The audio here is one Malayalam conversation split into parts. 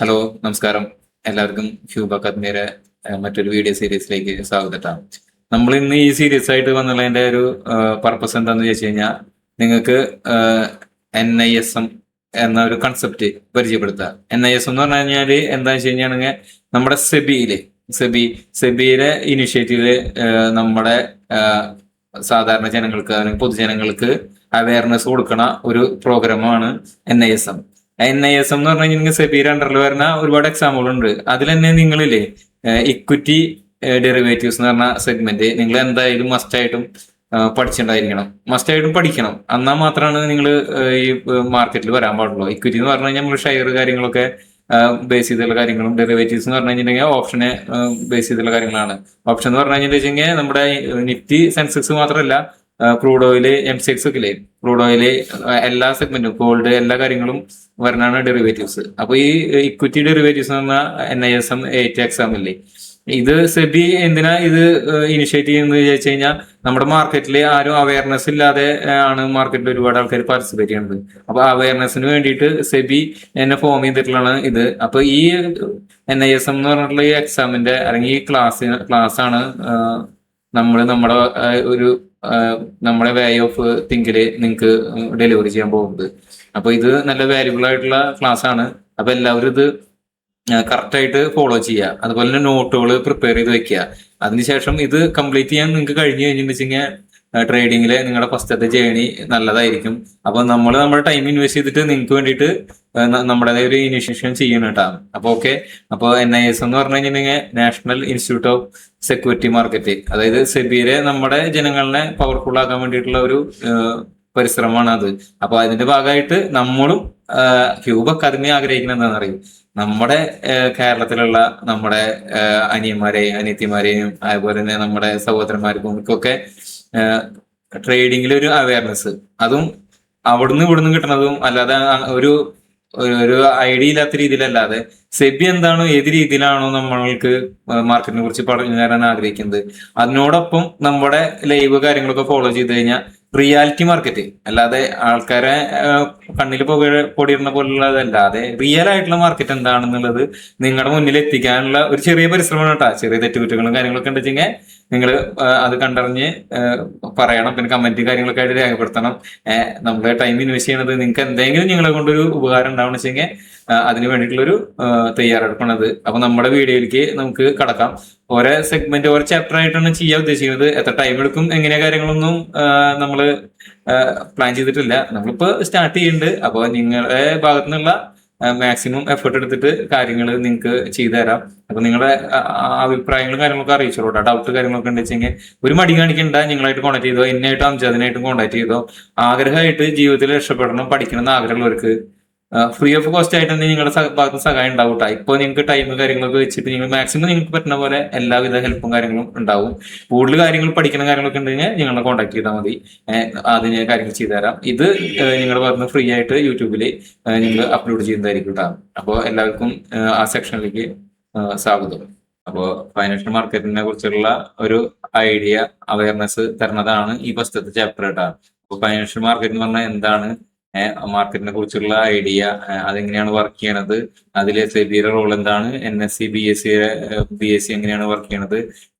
ഹലോ, നമസ്കാരം. എല്ലാവർക്കും ഹ്യൂബ കദ്മീരെ മറ്റൊരു വീഡിയോ സീരീസിലേക്ക് സ്വാഗതം. നമ്മൾ ഇന്ന് ഈ സീരീസ് ആയിട്ട് വന്നുള്ളതിന്റെ ഒരു പർപ്പസ് എന്താന്ന് ചോദിച്ചു കഴിഞ്ഞാൽ നിങ്ങൾക്ക് NISM എന്ന ഒരു കൺസെപ്റ്റ് പരിചയപ്പെടുത്തുക. NISM എന്ന് പറഞ്ഞു കഴിഞ്ഞാൽ എന്താണെന്ന് വെച്ച് കഴിഞ്ഞാൽ നമ്മുടെ സെബിയിലെ ഇനിഷ്യേറ്റീവ് നമ്മുടെ സാധാരണ ജനങ്ങൾക്ക് അല്ലെങ്കിൽ പൊതുജനങ്ങൾക്ക് അവയർനെസ് കൊടുക്കണ ഒരു പ്രോഗ്രാമാണ് NISM. NISM എന്ന് പറഞ്ഞു കഴിഞ്ഞാൽ സെബിയുടെ അണ്ടറിൽ വരുന്ന ഒരുപാട് എക്സാമ്പിൾ ഉണ്ട്. അതിൽ തന്നെ നിങ്ങളില്ലേ ഇക്വിറ്റി ഡെറിവേറ്റീവ്സ് എന്ന് പറഞ്ഞ സെഗ്മെന്റ് നിങ്ങൾ എന്തായാലും മസ്റ്റായിട്ടും മസ്റ്റായിട്ടും പഠിക്കണം. എന്നാൽ മാത്രമാണ് നിങ്ങൾ ഈ മാർക്കറ്റിൽ വരാൻ പാടുള്ളൂ. ഇക്വിറ്റി എന്ന് പറഞ്ഞു കഴിഞ്ഞാൽ നമ്മൾ ഷെയർ കാര്യങ്ങളൊക്കെ ബേസ് ചെയ്തുള്ള കാര്യങ്ങളും, ഡെറിവേറ്റീവ്സ് എന്ന് പറഞ്ഞു കഴിഞ്ഞിട്ടുണ്ടെങ്കിൽ ഓപ്ഷനെ ബേസ് ചെയ്തുള്ള കാര്യങ്ങളാണ്. ഓപ്ഷൻ എന്ന് പറഞ്ഞു കഴിഞ്ഞിട്ടുണ്ടെങ്കിൽ നമ്മുടെ നിഫ്റ്റി സെൻസെക്സ് മാത്രമല്ല, ക്രൂഡ് ഓയില്, MCX ഒക്കെ ഇല്ലേ, ക്രൂഡ് ഓയില്, എല്ലാ സെഗ്മെന്റും, ഗോൾഡ്, എല്ലാ കാര്യങ്ങളും വരണാണ് ഡെറിവേറ്റീവ്സ്. അപ്പൊ ഈ ഇക്വിറ്റി ഡെറിവേറ്റീവ്സ് എന്ന് പറഞ്ഞാൽ NISM 8 എക്സാം ഇല്ലേ, ഇത് സെബി എന്തിനാ ഇത് ഇനിഷ്യേറ്റ് ചെയ്യുന്നത് ചോദിച്ചു കഴിഞ്ഞാൽ നമ്മുടെ മാർക്കറ്റിൽ ആരും അവയർനെസ് ഇല്ലാതെ ആണ് മാർക്കറ്റിൽ ഒരുപാട് ആൾക്കാർ പാർട്ടിസിപ്പേറ്റ് ചെയ്യുന്നത്. അപ്പൊ അവയർനെസ്സിന് വേണ്ടിയിട്ട് സെബി എന്നെ ഫോം ചെയ്തിട്ടുള്ളതാണ് ഇത്. അപ്പൊ ഈ NISM എന്ന് പറഞ്ഞിട്ടുള്ള ഈ എക്സാമിന്റെ അല്ലെങ്കിൽ ഈ ക്ലാസ് ആണ് നമ്മുടെ ഒരു നമ്മുടെ വേ ഓഫ് തിങ്കില് നിങ്ങൾക്ക് ഡെലിവറി ചെയ്യാൻ പോകുന്നത്. അപ്പൊ ഇത് നല്ല വാല്യുബിൾ ആയിട്ടുള്ള ക്ലാസ് ആണ്. അപ്പൊ എല്ലാവരും ഇത് കറക്റ്റ് ആയിട്ട് ഫോളോ ചെയ്യുക. അതുപോലെ തന്നെ നോട്ടുകൾ പ്രിപ്പയർ ചെയ്ത് വെക്കുക. അതിനുശേഷം ഇത് കംപ്ലീറ്റ് ചെയ്യാൻ നിങ്ങൾക്ക് കഴിഞ്ഞു കഴിഞ്ഞിട്ടുണ്ടെങ്കിൽ ട്രേഡിങ്ങില് നിങ്ങളുടെ ഫസ്റ്റത്തെ ജേണി നല്ലതായിരിക്കും. അപ്പൊ നമ്മുടെ ടൈം ഇൻവെസ്റ്റ് ചെയ്തിട്ട് നിങ്ങൾക്ക് വേണ്ടിയിട്ട് നമ്മുടേതായ ഒരു ഇനിഷ്യേഷൻ ചെയ്യണം കേട്ടോ. അപ്പൊ ഓക്കെ. അപ്പോൾ NISM എന്ന് പറഞ്ഞു കഴിഞ്ഞിട്ടുണ്ടെങ്കിൽ national institute of security market, അതായത് സെബിയിലെ നമ്മുടെ ജനങ്ങളെ പവർഫുൾ ആക്കാൻ വേണ്ടിയിട്ടുള്ള ഒരു പരിശ്രമമാണ് അത്. അപ്പൊ അതിന്റെ ഭാഗമായിട്ട് നമ്മളും ഹ്യൂബ അക്കാദമി ആഗ്രഹിക്കുന്നത് എന്താണെന്ന് അറിയും, നമ്മുടെ കേരളത്തിലുള്ള നമ്മുടെ അനിയന്മാരെയും അനിയത്തിമാരെയും അതുപോലെ തന്നെ നമ്മുടെ സഹോദരന്മാർക്കും ഒക്കെ ട്രേഡിങ്ങിൽ ഒരു അവയർനെസ്, അതും അവിടുന്ന് ഇവിടുന്ന് കിട്ടുന്നതും അല്ലാതെ ഒരു ഒരു ഐഡിയ ഇല്ലാത്ത രീതിയിലല്ലാതെ സെബി എന്താണോ ഏത് രീതിയിലാണോ നമ്മൾക്ക് മാർക്കറ്റിനെ കുറിച്ച് പറഞ്ഞു തരാൻ ആഗ്രഹിക്കുന്നത്, അതിനോടൊപ്പം നമ്മുടെ ലൈവ് കാര്യങ്ങളൊക്കെ ഫോളോ ചെയ്ത് കഴിഞ്ഞാൽ റിയാലിറ്റി മാർക്കറ്റ്, അല്ലാതെ ആൾക്കാരെ കണ്ണിൽ പൊടിയിടുന്ന പോലുള്ളതല്ലാതെ റിയൽ ആയിട്ടുള്ള മാർക്കറ്റ് എന്താണെന്നുള്ളത് നിങ്ങളുടെ മുന്നിൽ എത്തിക്കാനുള്ള ഒരു ചെറിയ പരിശ്രമമാണ് കേട്ടോ. ചെറിയ തെറ്റുകുറ്റങ്ങളും കാര്യങ്ങളൊക്കെ ഉണ്ടെങ്കിൽ നിങ്ങൾ അത് കണ്ടറിഞ്ഞ് പറയണം. പിന്നെ കമന്റ് കാര്യങ്ങളൊക്കെ ആയിട്ട് രേഖപ്പെടുത്തണം. നമ്മുടെ ടൈം ഇൻവെസ്റ്റ് ചെയ്യണത് നിങ്ങൾക്ക് എന്തെങ്കിലും നിങ്ങളെ കൊണ്ടൊരു ഉപകാരം ഉണ്ടാവണം വെച്ചെങ്കിൽ അതിന് വേണ്ടിയിട്ടുള്ളൊരു തയ്യാറെടുപ്പണത്. അപ്പൊ നമ്മുടെ വീഡിയോയിലേക്ക് നമുക്ക് കടക്കാം. ഓരോ സെഗ്മെന്റ് ഓരോ ചാപ്റ്റർ ആയിട്ടാണ് ചെയ്യാൻ ഉദ്ദേശിക്കുന്നത്. എത്ര ടൈം എടുക്കും എങ്ങനെയാ കാര്യങ്ങളൊന്നും നമ്മൾ പ്ലാൻ ചെയ്തിട്ടില്ല. നമ്മളിപ്പോ സ്റ്റാർട്ട് ചെയ്യുന്നുണ്ട്. അപ്പോൾ നിങ്ങളുടെ ഭാഗത്തു നിന്നുള്ള മാക്സിമം എഫേർട്ട് എടുത്തിട്ട് കാര്യങ്ങൾ നിങ്ങൾക്ക് ചെയ്തു തരാം. അപ്പൊ നിങ്ങളുടെ അഭിപ്രായങ്ങളും കാര്യങ്ങളൊക്കെ അറിയിച്ചോളൂ. ഡൗട്ട് കാര്യങ്ങളൊക്കെ ഉണ്ടെച്ചെങ്കിൽ ഒരു മടി കാണിക്കണ്ട, നിങ്ങളായിട്ട് കോൺടാക്ട് ചെയ്തോ, എന്നെയായിട്ടും അംജാദിനായിട്ടും കോൺടാക്ട് ചെയ്തോ. ആഗ്രഹമായിട്ട് ജീവിതത്തിൽ രക്ഷപ്പെടണം, പഠിക്കണം എന്ന് ആഗ്രഹമുള്ളവർക്ക് ഫ്രീ ഓഫ് കോസ്റ്റ് ആയിട്ട് തന്നെ നിങ്ങളുടെ ഭാഗത്ത് സഹായം ഉണ്ടാവും കേട്ടോ. ഇപ്പോൾ നിങ്ങൾക്ക് ടൈം കാര്യങ്ങളൊക്കെ വെച്ചിട്ട് നിങ്ങൾ മാക്സിമം നിങ്ങൾക്ക് പറ്റുന്ന പോലെ എല്ലാവിധ ഹെൽപ്പും കാര്യങ്ങളും ഉണ്ടാവും. കൂടുതൽ കാര്യങ്ങൾ പഠിക്കുന്ന കാര്യങ്ങളൊക്കെ ഉണ്ടെങ്കിൽ നിങ്ങളെ കോൺടാക്ട് ചെയ്താൽ മതി. അതിന് കാര്യങ്ങൾ ചെയ്തു തരാം. ഇത് നിങ്ങളുടെ ഭാഗത്ത് ഫ്രീ ആയിട്ട് യൂട്യൂബിൽ നിങ്ങൾ അപ്ലോഡ് ചെയ്യുന്നതായിരിക്കും കേട്ടോ. അപ്പോൾ എല്ലാവർക്കും ആ സെക്ഷനിലേക്ക് സ്വാഗതം. അപ്പോൾ ഫൈനാൻഷ്യൽ മാർക്കറ്റിനെ കുറിച്ചുള്ള ഒരു ഐഡിയ അവയർനെസ് തരുന്നതാണ് ഈ ഫസ്റ്റത്തെ ചാപ്റ്റർ കേട്ടോ. അപ്പോൾ ഫൈനാൻഷ്യൽ മാർക്കറ്റ് എന്ന് പറഞ്ഞാൽ എന്താണ്, മാർക്കറ്റിനെ കുറിച്ചുള്ള ഐഡിയ, അതെങ്ങനെയാണ് വർക്ക് ചെയ്യണത്, അതിലെ സെബിയുടെ റോൾ എന്താണ്, NSE BSE എങ്ങനെയാണ് വർക്ക് ചെയ്യണത്,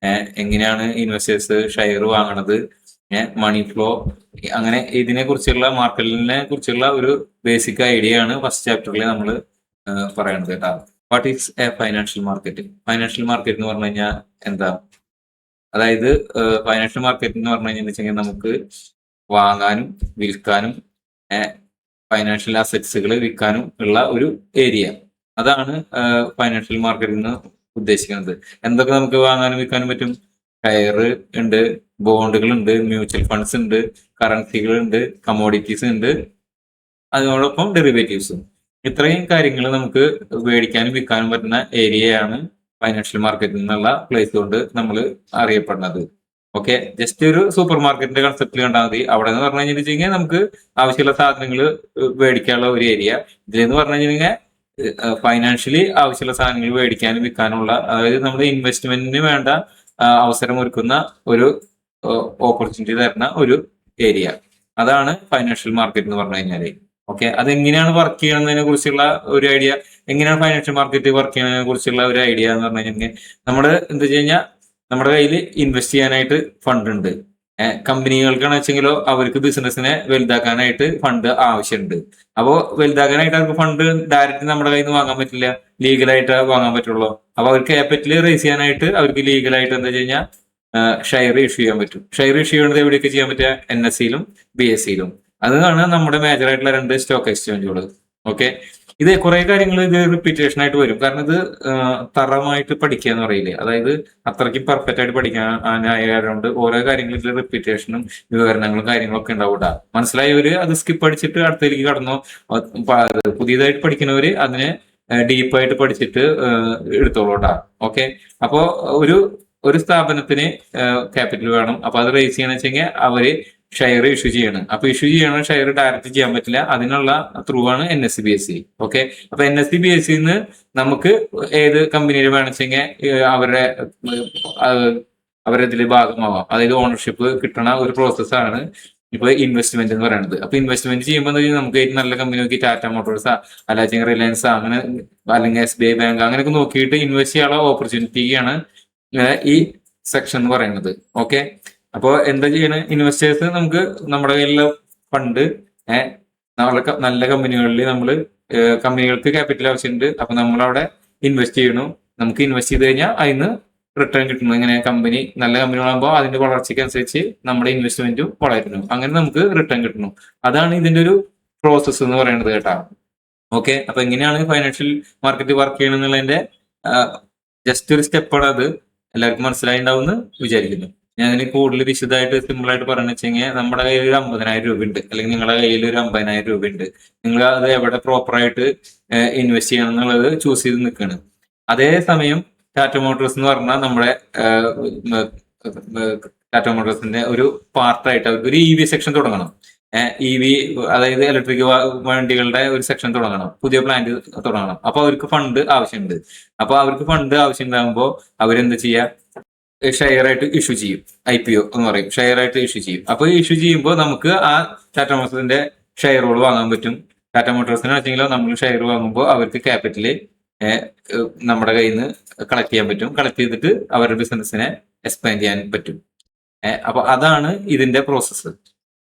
എങ്ങനെയാണ് ഇൻവെസ്റ്റേഴ്സ് ഷെയർ വാങ്ങണത്, മണി ഫ്ലോ, അങ്ങനെ ഇതിനെ കുറിച്ചുള്ള മാർക്കറ്റിനെ കുറിച്ചുള്ള ഒരു ബേസിക് ഐഡിയ ആണ് ഫസ്റ്റ് ചാപ്റ്ററിൽ നമ്മൾ പറയണത് കേട്ടോ. What is A financial market? Financial market എന്ന് പറഞ്ഞു കഴിഞ്ഞാൽ എന്താ? അതായത് ഫൈനാൻഷ്യൽ മാർക്കറ്റ് എന്ന് പറഞ്ഞു കഴിഞ്ഞാൽ നമുക്ക് വാങ്ങാനും വിൽക്കാനും ഫൈനാൻഷ്യൽ അസറ്റ്സുകൾ വിൽക്കാനും ഉള്ള ഒരു ഏരിയ. അതാണ് ഫൈനാൻഷ്യൽ മാർക്കറ്റിൽ നിന്ന് ഉദ്ദേശിക്കുന്നത്. എന്തൊക്കെ നമുക്ക് വാങ്ങാനും വിൽക്കാനും പറ്റും? ഷെയർ ഉണ്ട്, ബോണ്ടുകൾ ഉണ്ട്, മ്യൂച്വൽ ഫണ്ട്സ് ഉണ്ട്, കറൻസികൾ ഉണ്ട്, കമോഡിറ്റീസ് ഉണ്ട്, അതിനോടൊപ്പം ഡെറിവേറ്റീവ്സും. ഇത്രയും കാര്യങ്ങൾ നമുക്ക് മേടിക്കാനും വിൽക്കാനും പറ്റുന്ന ഏരിയയാണ് ഫൈനാൻഷ്യൽ മാർക്കറ്റിൽ നിന്നുള്ള പ്ലേസ് കൊണ്ട് നമ്മൾ അറിയപ്പെടുന്നത്. ഓക്കെ, ജസ്റ്റ് ഒരു സൂപ്പർ മാർക്കറ്റിന്റെ കൺസെപ്റ്റിൽ കണ്ടാൽ മതി. അവിടെ നിന്ന് പറഞ്ഞു കഴിഞ്ഞിട്ടുണ്ടെങ്കിൽ നമുക്ക് ആവശ്യമുള്ള സാധനങ്ങൾ മേടിക്കാനുള്ള ഒരു ഏരിയ. ഇതിലെന്ന് പറഞ്ഞു കഴിഞ്ഞിട്ടുണ്ടെങ്കിൽ ഫൈനാൻഷ്യലി ആവശ്യമുള്ള സാധനങ്ങൾ മേടിക്കാനും വിൽക്കാനുള്ള, അതായത് നമ്മുടെ ഇൻവെസ്റ്റ്മെന്റിന് വേണ്ട അവസരം ഒരുക്കുന്ന ഒരു ഓപ്പർച്യൂണിറ്റി തരുന്ന ഒരു ഏരിയ. അതാണ് ഫൈനാൻഷ്യൽ മാർക്കറ്റ് എന്ന് പറഞ്ഞു കഴിഞ്ഞാല്. ഓക്കെ, അതെങ്ങനെയാണ് വർക്ക് ചെയ്യണമെന്നതിനെ കുറിച്ചുള്ള ഒരു ഐഡിയ, എങ്ങനെയാണ് ഫൈനാൻഷ്യൽ മാർക്കറ്റ് വർക്ക് ചെയ്യുന്നതിനെ കുറിച്ചുള്ള ഒരു ഐഡിയ എന്ന് പറഞ്ഞു കഴിഞ്ഞാൽ, നമ്മുടെ എന്താ വെച്ച് കഴിഞ്ഞാൽ നമ്മുടെ കയ്യിൽ ഇൻവെസ്റ്റ് ചെയ്യാനായിട്ട് ഫണ്ട് ഉണ്ട്. കമ്പനികൾക്കാണ് വെച്ചെങ്കിലോ അവർക്ക് ബിസിനസിനെ വലുതാക്കാനായിട്ട് ഫണ്ട് ആവശ്യമുണ്ട്. അപ്പോൾ വലുതാക്കാനായിട്ട് അവർക്ക് ഫണ്ട് ഡയറക്റ്റ് നമ്മുടെ കയ്യിൽ നിന്ന് വാങ്ങാൻ പറ്റില്ല, ലീഗലായിട്ട് വാങ്ങാൻ പറ്റുള്ളൂ. അപ്പൊ അവർക്ക് ക്യാപിറ്റൽ റേസ് ചെയ്യാനായിട്ട് അവർക്ക് ലീഗലായിട്ട് എന്താ വെച്ച് കഴിഞ്ഞാൽ ഷെയർ ഇഷ്യൂ ചെയ്യാൻ പറ്റും. ഷെയർ ഇഷ്യൂ ചെയ്യുന്നത് എവിടെയൊക്കെ ചെയ്യാൻ പറ്റുക? NSEയിലും BSEയിലും. അതാണ് നമ്മുടെ മേജർ ആയിട്ടുള്ള 2 സ്റ്റോക്ക് എക്സ്ചേഞ്ചുകൾ. ഓക്കെ, ഇത് കുറെ കാര്യങ്ങൾ ഇത് റിപ്പീറ്റേഷൻ ആയിട്ട് വരും. കാരണം ഇത് തറമായിട്ട് പഠിക്കുക എന്ന് പറയില്ലേ, അതായത് അത്രയ്ക്കും പെർഫെക്റ്റ് ആയിട്ട് പഠിക്കാനായതുകൊണ്ട് ഓരോ കാര്യങ്ങളും ഇതിൽ റിപ്പീറ്റേഷനും വിവരണങ്ങളും കാര്യങ്ങളൊക്കെ ഉണ്ടാവൂട്ടാ. മനസ്സിലായവര് അത് സ്കിപ്പ് അടിച്ചിട്ട് അടുത്തേക്ക് കടന്നു. പുതിയതായിട്ട് പഠിക്കുന്നവര് അതിനെ ഡീപ്പായിട്ട് പഠിച്ചിട്ട് എടുത്തോളൂട്ടാ. ഓക്കെ, അപ്പോ ഒരു സ്ഥാപനത്തിന് ക്യാപിറ്റൽ വേണം. അപ്പൊ അത് റേസ് ചെയ്യണമെന്ന് വെച്ചെങ്കിൽ അവര് ഷെയർ ഇഷ്യൂ ചെയ്യണം. അപ്പൊ ഇഷ്യൂ ചെയ്യണം ഷെയർ ഡയറക്റ്റ് ചെയ്യാൻ പറ്റില്ല, അതിനുള്ള ത്രൂ ആണ് NSE BSE. ഓക്കെ, അപ്പൊ NSE BSE നമുക്ക് ഏത് കമ്പനിയിൽ വേണമെച്ചെങ്കിൽ അവരുടെ ഇതിൽ ഭാഗമാവാം. അതായത് ഓണർഷിപ്പ് കിട്ടണ ഒരു പ്രോസസ്സാണ് ഇപ്പൊ ഇൻവെസ്റ്റ്മെന്റ് എന്ന് പറയുന്നത്. അപ്പൊ ഇൻവെസ്റ്റ്മെന്റ് ചെയ്യുമ്പോൾ നമുക്ക് ഏറ്റവും നല്ല കമ്പനി നോക്കി ടാറ്റ മോട്ടോഴ്സ് അല്ലെങ്കിൽ റിലയൻസ് അങ്ങനെ അല്ലെങ്കിൽ SBI ബാങ്ക് അങ്ങനെയൊക്കെ നോക്കിയിട്ട് ഇൻവെസ്റ്റ് ചെയ്യാനുള്ള ഓപ്പർച്യൂണിറ്റിയാണ് ഈ സെക്ഷൻ എന്ന് പറയുന്നത്. ഓക്കെ, അപ്പോൾ എന്താ ചെയ്യണേ, ഇൻവെസ്റ്റേഴ്സ് നമുക്ക് നമ്മുടെ കയ്യിലുള്ള ഫണ്ട് നല്ല കമ്പനികളിൽ കമ്പനികൾക്ക് ക്യാപിറ്റൽ ആവശ്യമുണ്ട്. അപ്പൊ നമ്മളവിടെ ഇൻവെസ്റ്റ് ചെയ്യണു. നമുക്ക് ഇൻവെസ്റ്റ് ചെയ്ത് കഴിഞ്ഞാൽ അതിന് റിട്ടേൺ കിട്ടുന്നു. ഇങ്ങനെ നല്ല കമ്പനികളാകുമ്പോൾ അതിന്റെ വളർച്ചയ്ക്ക് അനുസരിച്ച് നമ്മുടെ ഇൻവെസ്റ്റ്മെന്റും വളരുന്നു. അങ്ങനെ നമുക്ക് റിട്ടേൺ കിട്ടുന്നു. അതാണ് ഇതിന്റെ ഒരു പ്രോസസ്സ് എന്ന് പറയുന്നത് കേട്ടാ. ഓക്കെ, അപ്പൊ എങ്ങനെയാണ് ഫൈനാൻഷ്യൽ മാർക്കറ്റ് വർക്ക് ചെയ്യണം എന്നുള്ളതിന്റെ ജസ്റ്റ് ഒരു സ്റ്റെപ്പാണ് അത്. എല്ലാവർക്കും മനസ്സിലായി ഉണ്ടാവും എന്ന് വിചാരിക്കുന്നു. ഞാൻ അതിന് കൂടുതൽ വിശദമായിട്ട് സിമ്പിൾ ആയിട്ട് പറഞ്ഞു വെച്ചെങ്കിൽ, നമ്മുടെ കയ്യിൽ ഒരു 50,000 രൂപ ഉണ്ട്, അല്ലെങ്കിൽ നിങ്ങളുടെ കയ്യിൽ ഒരു 50,000 രൂപ ഉണ്ട്. നിങ്ങൾ അത് എവിടെ പ്രോപ്പറായിട്ട് ഇൻവെസ്റ്റ് ചെയ്യണം എന്നുള്ളത് ചൂസ് ചെയ്ത് നിൽക്കുകയാണ്. അതേസമയം ടാറ്റ മോട്ടോഴ്സ് എന്ന് പറഞ്ഞാൽ നമ്മുടെ ടാറ്റ മോട്ടോഴ്സിന്റെ ഒരു പാർട്ടായിട്ട് അവർക്ക് ഒരു EV സെക്ഷൻ തുടങ്ങണം. EV അതായത് ഇലക്ട്രിക് വണ്ടികളുടെ ഒരു സെക്ഷൻ തുടങ്ങണം, പുതിയ പ്ലാന്റ് തുടങ്ങണം. അപ്പൊ അവർക്ക് ഫണ്ട് ആവശ്യമുണ്ട്. അപ്പൊ അവർക്ക് ഫണ്ട് ആവശ്യം ഉണ്ടാകുമ്പോൾ അവരെന്ത് ചെയ്യുക, ഷെയർ ആയിട്ട് ഇഷ്യൂ ചെയ്യും. IPO എന്ന് പറയും, ഷെയർ ആയിട്ട് ഇഷ്യൂ ചെയ്യും. അപ്പൊ ഇഷ്യൂ ചെയ്യുമ്പോൾ നമുക്ക് ആ ടാറ്റ മോട്ടോഴ്സിന്റെ ഷെയറുകൾ വാങ്ങാൻ പറ്റും. ടാറ്റ മോട്ടോഴ്സിന് വെച്ചെങ്കിലോ നമ്മൾ ഷെയർ വാങ്ങുമ്പോൾ അവർക്ക് ക്യാപിറ്റല് നമ്മുടെ കയ്യിൽ നിന്ന് കളക്ട് ചെയ്യാൻ പറ്റും. കളക്ട് ചെയ്തിട്ട് അവരുടെ ബിസിനസ്സിനെ എക്സ്പാൻഡ് ചെയ്യാൻ പറ്റും. അപ്പൊ അതാണ് ഇതിന്റെ പ്രോസസ്സ്.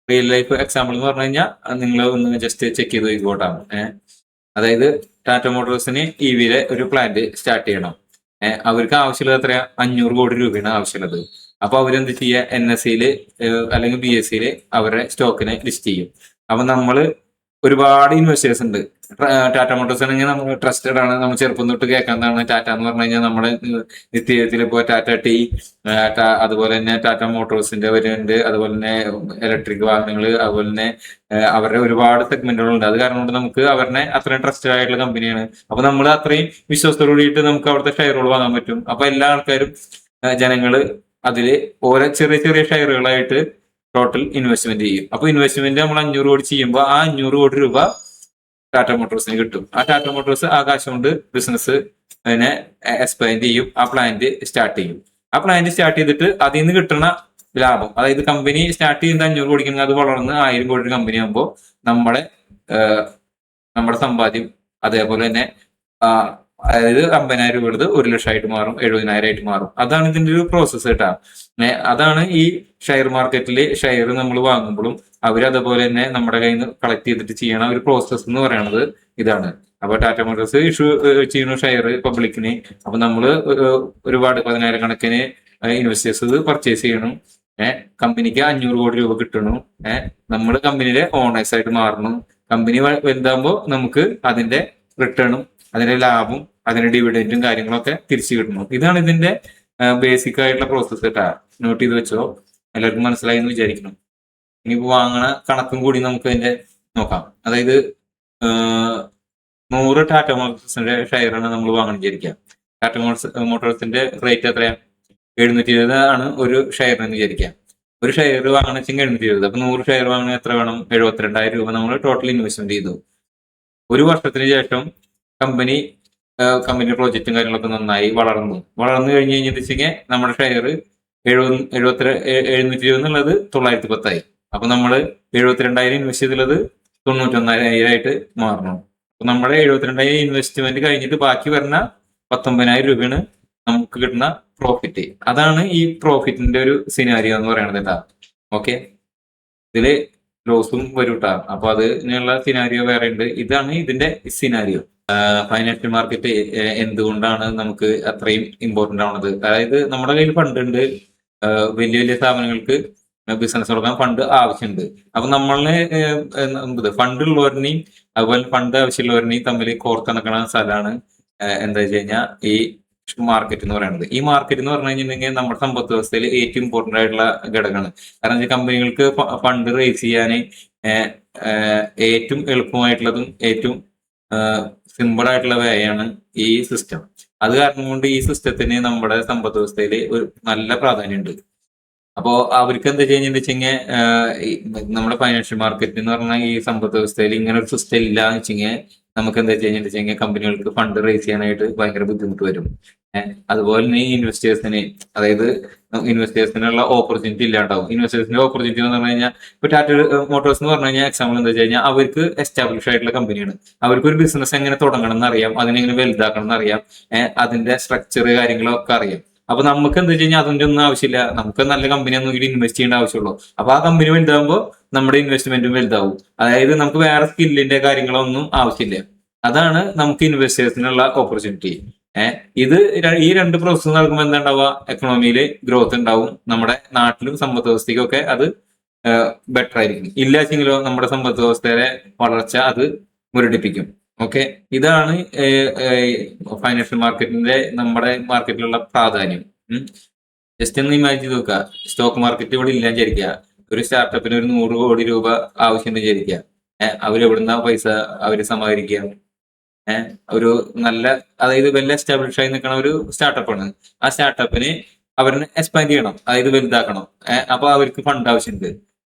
റിയൽ ലൈഫ് എക്സാമ്പിൾ എന്ന് പറഞ്ഞു കഴിഞ്ഞാൽ നിങ്ങൾ ഒന്ന് ജസ്റ്റ് ചെക്ക് ചെയ്ത് നോക്കിക്കോട്ടാണ്. അതായത് ടാറ്റ മോട്ടോഴ്സിന് EVയിലെ ഒരു പ്ലാന്റ് സ്റ്റാർട്ട് ചെയ്യണം. അവർക്ക് ആവശ്യമുള്ളത് എത്രയാ? 500 കോടി രൂപയാണ് ആവശ്യമുള്ളത്. അപ്പൊ അവരെന്ത് ചെയ്യുക, NSEയില് അല്ലെങ്കിൽ BSEയില് അവരുടെ സ്റ്റോക്കിനെ ലിസ്റ്റ് ചെയ്യും. അപ്പൊ നമ്മള് ഒരുപാട് ഇൻവെസ്റ്റേഴ്സ് ഉണ്ട്. ടാറ്റ മോട്ടോഴ്സ് ആണെങ്കിൽ നമ്മൾ ട്രസ്റ്റഡ് ആണ്, നമ്മൾ ചെറുപ്പം തൊട്ട് കേൾക്കുന്നതാണ്. ടാറ്റ എന്ന് പറഞ്ഞു കഴിഞ്ഞാൽ നമ്മുടെ നിത്യജീവിതത്തിൽ ഇപ്പോൾ ടാറ്റ ടീ, അതുപോലെ തന്നെ ടാറ്റ മോട്ടോഴ്സിന്റെ വരുന്നുണ്ട്, അതുപോലെ തന്നെ ഇലക്ട്രിക് വാഹനങ്ങൾ, അതുപോലെ തന്നെ അവരുടെ ഒരുപാട് സെഗ്മെന്റുകളുണ്ട്. അത് കാരണം കൊണ്ട് നമുക്ക് അവരുടെ അത്രയും ട്രസ്റ്റഡ് ആയിട്ടുള്ള കമ്പനിയാണ്. അപ്പൊ നമ്മൾ അത്രയും വിശ്വാസത്തോട് കൂടിയിട്ട് നമുക്ക് അവിടുത്തെ ഷെയറുകൾ വാങ്ങാൻ പറ്റും. അപ്പൊ എല്ലാ ആൾക്കാരും ജനങ്ങള് അതില് ഓരോ ചെറിയ ചെറിയ ഷെയറുകളായിട്ട് ടോട്ടൽ ഇൻവെസ്റ്റ്മെന്റ് ചെയ്യും. അപ്പൊ ഇൻവെസ്റ്റ്മെന്റ് നമ്മൾ 500 കോടി ചെയ്യുമ്പോൾ ആ 500 കോടി രൂപ ടാറ്റ മോട്ടോഴ്സിന് കിട്ടും. ആ ടാറ്റ മോട്ടോഴ്സ് ആ കാശ് കൊണ്ട് ബിസിനസ് അതിനെ എക്സ്പാൻഡ് ചെയ്യും. ആ പ്ലാന്റ് സ്റ്റാർട്ട് ചെയ്യും. ആ പ്ലാന്റ് സ്റ്റാർട്ട് ചെയ്തിട്ട് അതിൽ നിന്ന് കിട്ടുന്ന ലാഭം, അതായത് കമ്പനി സ്റ്റാർട്ട് ചെയ്യുന്നത് 500 കോടിക്ക് അത് വളർന്ന് 1000 കോടി കമ്പനി ആകുമ്പോൾ നമ്മുടെ സമ്പാദ്യം അതേപോലെ തന്നെ അതായത് 50,000 രൂപ എടുത്ത് 1 ലക്ഷമായിട്ട് മാറും, 70,000 ആയിട്ട് മാറും. അതാണ് ഇതിന്റെ ഒരു പ്രോസസ്സ് കേട്ടാ. അതാണ് ഈ ഷെയർ മാർക്കറ്റിൽ ഷെയർ നമ്മൾ വാങ്ങുമ്പോഴും അവരതുപോലെ തന്നെ നമ്മുടെ കയ്യിൽ നിന്ന് കളക്ട് ചെയ്തിട്ട് ചെയ്യണ ഒരു പ്രോസസ്സ് എന്ന് പറയുന്നത് ഇതാണ്. അപ്പൊ ടാറ്റ മോട്ടോഴ്സ് ഇഷ്യൂ ചെയ്യുന്ന ഷെയർ പബ്ലിക്കിന്, അപ്പൊ നമ്മള് ഒരുപാട് 10,000 കണക്കിന് ഇൻവെസ്റ്റേഴ്സ് പർച്ചേസ് ചെയ്യണം. കമ്പനിക്ക് 500 കോടി രൂപ കിട്ടണം. നമ്മൾ കമ്പനിയിലെ ഓണേഴ്സ് ആയിട്ട് മാറണം. കമ്പനി വലുതാകുമ്പോൾ നമുക്ക് അതിന്റെ റിട്ടേണും അതിന്റെ ലാഭവും അതിന്റെ ഡിവിഡൻറ്റും കാര്യങ്ങളൊക്കെ തിരിച്ചു കിട്ടണം. ഇതാണ് ഇതിന്റെ ബേസിക് ആയിട്ടുള്ള പ്രോസസ്സ് കേട്ടാ. നോട്ട് ചെയ്ത് വെച്ചോ, എല്ലാവർക്കും മനസ്സിലായി എന്ന് വിചാരിക്കണം. ഇനിയിപ്പോ വാങ്ങണ കണക്കും കൂടി നമുക്ക് അതിന്റെ നോക്കാം. അതായത് 100 ടാറ്റ മോട്ടോഴ്സിന്റെ ഷെയറാണ് നമ്മൾ വാങ്ങണം വിചാരിക്കുക. ടാറ്റ മോട്ടോഴ്സിന്റെ റേറ്റ് എത്രയാ? 720 ആണ് ഒരു ഷെയറിന് വിചാരിക്കുക. ഒരു ഷെയർ വാങ്ങണം വെച്ചെങ്കിൽ 720. അപ്പൊ 100 ഷെയർ വാങ്ങണ എത്ര വേണം? 72,000 രൂപ നമ്മൾ ടോട്ടൽ ഇൻവെസ്റ്റ്മെന്റ് ചെയ്തു. ഒരു വർഷത്തിന് ശേഷം കമ്പനി പ്രോജക്റ്റും കാര്യങ്ങളൊക്കെ നന്നായി വളർന്നു കഴിഞ്ഞ് കഴിഞ്ഞിട്ടുണ്ടെങ്കിൽ നമ്മുടെ ഷെയർ 720 എന്നുള്ളത് 910 ആയി. അപ്പൊ നമ്മൾ 72,000 ഇൻവെസ്റ്റ് ചെയ്തുള്ളത് 91,000 മാറണം. അപ്പൊ നമ്മുടെ 72,000 ഇൻവെസ്റ്റ്മെന്റ് കഴിഞ്ഞിട്ട് ബാക്കി വരുന്ന 19,000 രൂപയാണ് നമുക്ക് കിട്ടുന്ന പ്രോഫിറ്റ്. അതാണ് ഈ പ്രോഫിറ്റിന്റെ ഒരു സിനാരിയോ എന്ന് പറയുന്നത് കേട്ടാ. ഓക്കെ, ഇതില് ലോസും വരും കേട്ടാ. അപ്പൊ അതിനുള്ള സിനാരിയോ വേറെ ഉണ്ട്. ഇതാണ് ഇതിന്റെ സിനാരിയോ. ഫൈനാൻഷ്യൽ മാർക്കറ്റ് എന്തുകൊണ്ടാണ് നമുക്ക് അത്രയും ഇമ്പോർട്ടന്റ് ആവുന്നത്? അതായത് നമ്മുടെ കയ്യിൽ ഫണ്ട് ഉണ്ട്, വലിയ വലിയ സ്ഥാപനങ്ങൾക്ക് ബിസിനസ് തുടങ്ങാൻ ഫണ്ട് ആവശ്യമുണ്ട്. അപ്പൊ നമ്മളെ ഫണ്ട് ഉള്ളവരിനെയും അതുപോലെ ഫണ്ട് ആവശ്യമുള്ളവരിനെയും തമ്മിൽ കോർത്തിണക്കണ സ്ഥലമാണ് എന്താ വെച്ച് കഴിഞ്ഞാൽ ഈ മാർക്കറ്റ് എന്ന് പറയുന്നത്. ഈ മാർക്കറ്റ് എന്ന് പറഞ്ഞു കഴിഞ്ഞിട്ടുണ്ടെങ്കിൽ നമ്മുടെ സമ്പദ് വ്യവസ്ഥയിൽ ഏറ്റവും ഇമ്പോർട്ടന്റ് ആയിട്ടുള്ള ഘടകമാണ്. കാരണം കമ്പനികൾക്ക് ഫണ്ട് റേസ് ചെയ്യാൻ ഏറ്റവും എളുപ്പമായിട്ടുള്ളതും ഏറ്റവും സിമ്പിൾ ആയിട്ടുള്ള വേയാണ് ഈ സിസ്റ്റം. അത് കാരണം കൊണ്ട് ഈ സിസ്റ്റത്തിന് നമ്മുടെ സമ്പദ് വ്യവസ്ഥയിൽ ഒരു നല്ല പ്രാധാന്യമുണ്ട്. അപ്പോ അവർക്ക് എന്താ ചെയ്യുന്നത് നമ്മുടെ ഫൈനാൻഷ്യൽ മാർക്കറ്റ് എന്ന് പറഞ്ഞാൽ ഈ സമ്പദ് വ്യവസ്ഥയിൽ ഇങ്ങനെ ഒരു സിസ്റ്റം ഇല്ല എന്ന് വെച്ചെങ്കിൽ നമുക്ക് എന്താ ചെയ്യുന്നത് കമ്പനികൾക്ക് ഫണ്ട് റേസ് ചെയ്യാനായിട്ട് ഭയങ്കര ബുദ്ധിമുട്ട് വരും. അതുപോലെ തന്നെ ഈ ഇൻവെസ്റ്റേഴ്സിന്, അതായത് ഇൻവെസ്റ്റേഴ്സിനുള്ള ഓപ്പർച്യൂണിറ്റി ഇല്ലാണ്ടാവും. ഇൻവെസ്റ്റേഴ്സിന്റെ ഓപ്പർച്യൂണിറ്റി എന്ന് പറഞ്ഞു കഴിഞ്ഞാൽ ഇപ്പൊ ടാറ്റ മോട്ടോഴ്സ് എന്ന് പറഞ്ഞു കഴിഞ്ഞാൽ എക്സാമ്പിൾ എന്താ വെച്ച് കഴിഞ്ഞാൽ അവർക്ക് എസ്റ്റാബ്ലിഷ് ആയിട്ടുള്ള കമ്പനിയാണ്. അവർക്ക് ഒരു ബിസിനസ് എങ്ങനെ തുടങ്ങണം എന്നറിയാം, അതിനെങ്ങനെ വലുതാക്കണം എന്നറിയാം, അതിന്റെ സ്ട്രക്ചർ കാര്യങ്ങളൊക്കെ അറിയാം. അപ്പൊ നമുക്ക് എന്താ വെച്ച് കഴിഞ്ഞാൽ അതിന്റെ ഒന്നും ആവശ്യമില്ല. നമുക്ക് നല്ല കമ്പനി നോക്കിയിട്ട് ഇൻവെസ്റ്റ് ചെയ്യേണ്ട ആവശ്യമുള്ളൂ. അപ്പൊ ആ കമ്പനി വലുതാകുമ്പോൾ നമ്മുടെ ഇൻവെസ്റ്റ്മെന്റും വലുതാവും. അതായത് നമുക്ക് വേറെ സ്കില്ലിന്റെ കാര്യങ്ങളൊന്നും ആവശ്യമില്ല. അതാണ് നമുക്ക് ഇൻവെസ്റ്റേഴ്സിനുള്ള ഓപ്പർച്യൂണിറ്റി. ഇത് ഈ രണ്ട് പ്രോസസ് നടക്കുമ്പോൾ എന്താ ഉണ്ടാവുക? എക്കണോമിയിൽ ഗ്രോത്ത് ഉണ്ടാവും. നമ്മുടെ നാട്ടിലും സമ്പദ് വ്യവസ്ഥയ്ക്കും ഒക്കെ അത് ബെറ്റർ ആയിരിക്കും. ഇല്ലാച്ചെങ്കിലോ നമ്മുടെ സമ്പദ് വ്യവസ്ഥയുടെ വളർച്ച അത് മുരടിപ്പിക്കും. ഓക്കെ, ഇതാണ് ഫൈനാൻഷ്യൽ മാർക്കറ്റിന്റെ നമ്മുടെ മാർക്കറ്റിലുള്ള പ്രാധാന്യം. ജസ്റ്റ് ഒന്ന് ഇമാജിൻ ചെയ്ത് നോക്കുക. സ്റ്റോക്ക് മാർക്കറ്റ് ഇവിടെ ഇല്ലാന്ന് വിചാരിക്കുക. ഒരു സ്റ്റാർട്ടപ്പിന് ഒരു 100 കോടി രൂപ ആവശ്യം വിചാരിക്കുക. അവരെവിടുന്ന പൈസ അവര് സമാഹരിക്കുക? ഒരു നല്ല, അതായത് വെൽ എസ്റ്റാബ്ലിഷ് ആയി നിൽക്കുന്ന ഒരു സ്റ്റാർട്ടപ്പാണ്. ആ സ്റ്റാർട്ടപ്പിന് അവരെ എക്സ്പാൻഡ് ചെയ്യണം, അതായത് വലുതാക്കണം. അപ്പൊ അവർക്ക് ഫണ്ട് ആവശ്യമുണ്ട്.